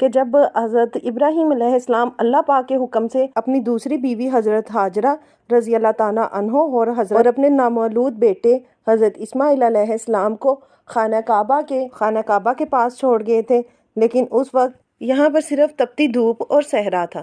کہ جب حضرت ابراہیم علیہ السلام اللہ پاک کے حکم سے اپنی دوسری بیوی حضرت ہاجرہ رضی اللہ تعالیٰ عنہ اور اپنے نامولود بیٹے حضرت اسماعیل علیہ السلام کو خانہ کعبہ کے پاس چھوڑ گئے تھے، لیکن اس وقت یہاں پر صرف تپتی دھوپ اور صحرا تھا،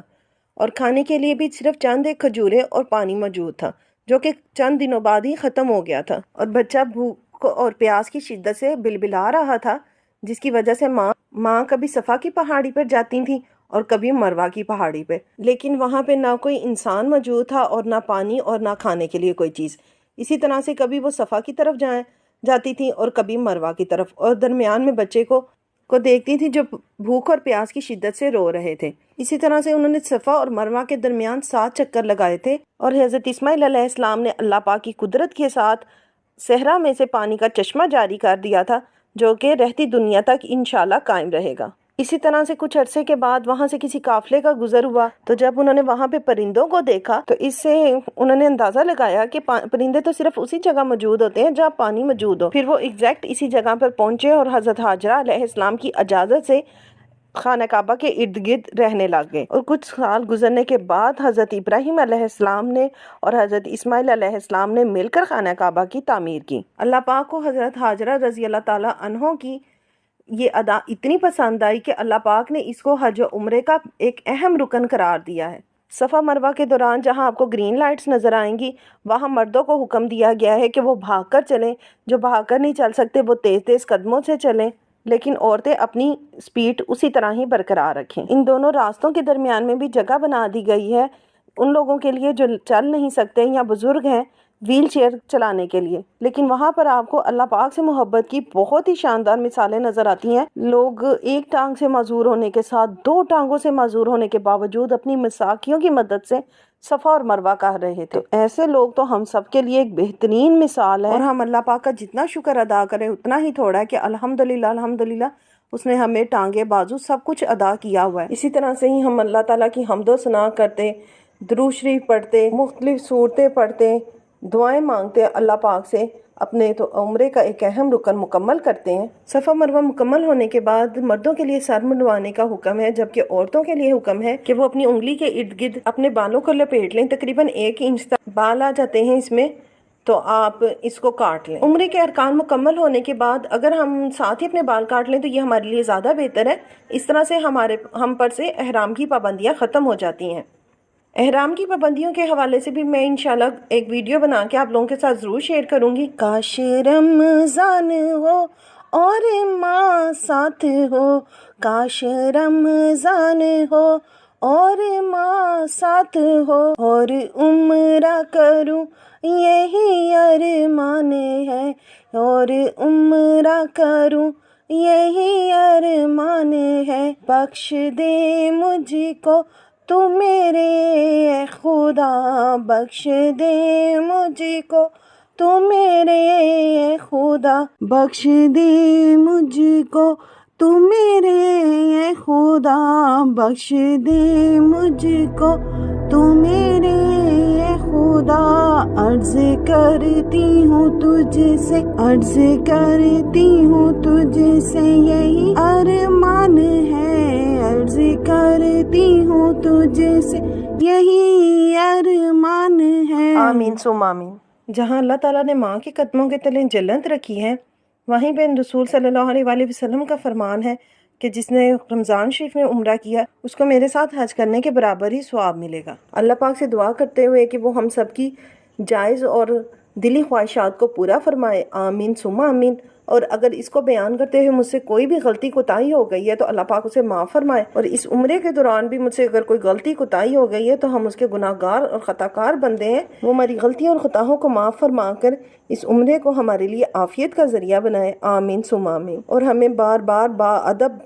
اور کھانے کے لیے بھی صرف چند ایک کھجوریں اور پانی موجود تھا، جو کہ چند دنوں بعد ہی ختم ہو گیا تھا، اور بچہ بھوک اور پیاس کی شدت سے بلبلا رہا تھا، جس کی وجہ سے ماں کبھی صفا کی پہاڑی پر جاتی تھیں اور کبھی مروہ کی پہاڑی پہ، لیکن وہاں پہ نہ کوئی انسان موجود تھا اور نہ پانی اور نہ کھانے کے لیے کوئی چیز۔ اسی طرح سے کبھی وہ صفا کی طرف جاتی تھی اور کبھی مروہ کی طرف، اور درمیان میں بچے کو دیکھتی تھی جو بھوک اور پیاس کی شدت سے رو رہے تھے۔ اسی طرح سے انہوں نے صفا اور مروہ کے درمیان 7 چکر لگائے تھے، اور حضرت اسماعیل علیہ السلام نے اللہ پاک کی قدرت کے ساتھ صحرا میں سے پانی کا چشمہ جاری کر دیا تھا، جو کہ رہتی دنیا تک انشاءاللہ قائم رہے گا۔ اسی طرح سے کچھ عرصے کے بعد وہاں سے کسی قافلے کا گزر ہوا، تو جب انہوں نے وہاں پہ پرندوں کو دیکھا تو اس سے انہوں نے اندازہ لگایا کہ پرندے تو صرف اسی جگہ موجود ہوتے ہیں جہاں پانی موجود ہو۔ پھر وہ ایگزیکٹ اسی جگہ پر پہنچے اور حضرت ہاجرہ علیہ السلام کی اجازت سے خانہ کعبہ کے ارد گرد رہنے لگ گئے، اور کچھ سال گزرنے کے بعد حضرت ابراہیم علیہ السلام نے اور حضرت اسماعیل علیہ السلام نے مل کر خانہ کعبہ کی تعمیر کی۔ اللہ پاک کو حضرت ہاجرہ رضی اللہ تعالیٰ عنہ کی یہ ادا اتنی پسند آئی کہ اللہ پاک نے اس کو حج و عمرے کا ایک اہم رکن قرار دیا ہے۔ صفا مروہ کے دوران جہاں آپ کو گرین لائٹس نظر آئیں گی، وہاں مردوں کو حکم دیا گیا ہے کہ وہ بھاگ کر چلیں، جو بھاگ کر نہیں چل سکتے وہ تیز تیز قدموں سے چلیں، لیکن عورتیں اپنی سپیڈ اسی طرح ہی برقرار رکھیں۔ ان دونوں راستوں کے درمیان میں بھی جگہ بنا دی گئی ہے ان لوگوں کے لیے جو چل نہیں سکتے یا بزرگ ہیں ویل چیئر چلانے کے لیے، لیکن وہاں پر آپ کو اللہ پاک سے محبت کی بہت ہی شاندار مثالیں نظر آتی ہیں۔ لوگ ایک ٹانگ سے معذور ہونے کے ساتھ 2 ٹانگوں سے معذور ہونے کے باوجود اپنی مساکیوں کی مدد سے صفا اور مروہ کر رہے تھے۔ ایسے لوگ تو ہم سب کے لیے ایک بہترین مثال ہے، اور ہم اللہ پاک کا جتنا شکر ادا کریں اتنا ہی تھوڑا ہے کہ الحمدللہ اس نے ہمیں ٹانگے بازو سب کچھ ادا کیا ہوا ہے۔ اسی طرح سے ہی ہم اللہ تعالیٰ کی حمد و ثنا کرتے، درود شریف پڑھتے، مختلف صورتیں پڑھتے، دعائیں مانگتے، اللہ پاک سے اپنے تو عمرے کا ایک اہم رکن مکمل کرتے ہیں۔ صفا مروہ مکمل ہونے کے بعد مردوں کے لیے سر منڈوانے کا حکم ہے، جبکہ عورتوں کے لیے حکم ہے کہ وہ اپنی انگلی کے ارد گرد اپنے بالوں کو لپیٹ لیں، تقریباً 1 انچ تک بال آ جاتے ہیں اس میں، تو آپ اس کو کاٹ لیں۔ عمرے کے ارکان مکمل ہونے کے بعد اگر ہم ساتھ ہی اپنے بال کاٹ لیں تو یہ ہمارے لیے زیادہ بہتر ہے۔ اس طرح سے ہم پر سے احرام کی پابندیاں ختم ہو جاتی ہیں۔ احرام کی پابندیوں کے حوالے سے بھی میں انشاءاللہ ایک ویڈیو بنا کے آپ لوگوں کے ساتھ ضرور شیئر کروں گی۔ کاش رمضان ہو اور ماں ساتھ ہو، کاش رمضان ہو اور ماں ساتھ ہو، اور عمرہ کروں یہی ارمان ہے، اور عمرہ کروں یہی ارمان ہے، بخش دے مجھ کو تو میرے اے خدا، بخش دے مجھ کو تو میرے اے خدا، بخش دے مجھ کو تو میرے اے خدا، بخش دے مجھ کو تو میرے اے خدا، عرض کرتی ہوں تجھ سے، عرض کرتی ہوں تجھ سے یہی ارمان ہے، عرض کرتی ہوں تجھ سے یہی ارمان ہے۔ آمین ثم آمین۔ جہاں اللہ تعالیٰ نے ماں کے قدموں کے تلے جنت رکھی ہے، وہیں پہ رسول صلی اللہ علیہ وآلہ وسلم کا فرمان ہے کہ جس نے رمضان شریف میں عمرہ کیا اس کو میرے ساتھ حج کرنے کے برابر ہی ثواب ملے گا۔ اللہ پاک سے دعا کرتے ہوئے کہ وہ ہم سب کی جائز اور دلی خواہشات کو پورا فرمائے، آمین ثم آمین۔ اور اگر اس کو بیان کرتے ہوئے مجھ سے کوئی بھی غلطی کوتاہی ہو گئی ہے تو اللہ پاک اسے معاف فرمائے، اور اس عمرے کے دوران بھی مجھ سے اگر کوئی غلطی کوتاہی ہو گئی ہے تو ہم اس کے گناہ گار اور خطا کار بندے ہیں، وہ ہماری غلطیوں اور خطاؤں کو معاف فرما کر اس عمرے کو ہمارے لیے عافیت کا ذریعہ بنائے، آمین ثم آمین۔ اور ہمیں بار بار با ادب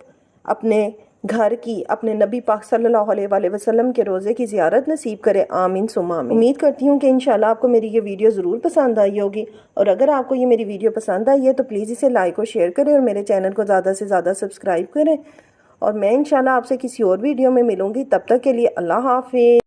اپنے گھر کی، اپنے نبی پاک صلی اللہ علیہ وآلہ وسلم کے روزے کی زیارت نصیب کرے، آمین ثم آمین۔ امید کرتی ہوں کہ انشاءاللہ آپ کو میری یہ ویڈیو ضرور پسند آئی ہوگی، اور اگر آپ کو یہ میری ویڈیو پسند آئی ہے تو پلیز اسے لائک اور شیئر کریں، اور میرے چینل کو زیادہ سے زیادہ سبسکرائب کریں، اور میں انشاءاللہ آپ سے کسی اور ویڈیو میں ملوں گی۔ تب تک کے لیے اللہ حافظ۔